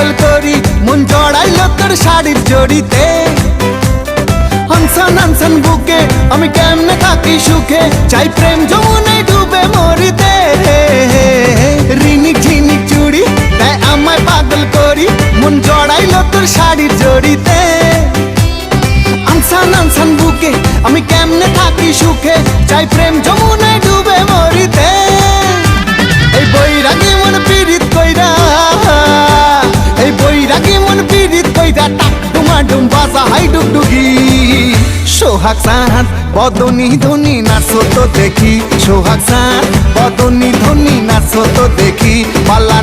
পাগল করি মন জড়াইলো তোর শাড়ির জড়িতে আনসান আনসান বুকে আমি কেমনে থাকি সুখে চাই প্রেম যমুনায় ডুবে মরিতে রিনিক ঝিনিক চুড়ি তাই আমায় পাগল করি মন জড়াইলো তোর শাড়ির জড়িতে আনসান আনসান বুকে আমি কেমনে থাকি সুখে চাই প্রেম যমুনায় ডুবে মরিতে এই বৈরাগী মন পীড়িত কইরা এই বৈরাগী মন পীড়িত কইরা টাক ডুমা ডুম বাজা হাই ডুগডুগি সোহাগ চাঁদ বদনী ধনী নাচো তো দেখি সোহাগ চাঁদ বদনী ধনী নাচো তো দেখি পাল্লা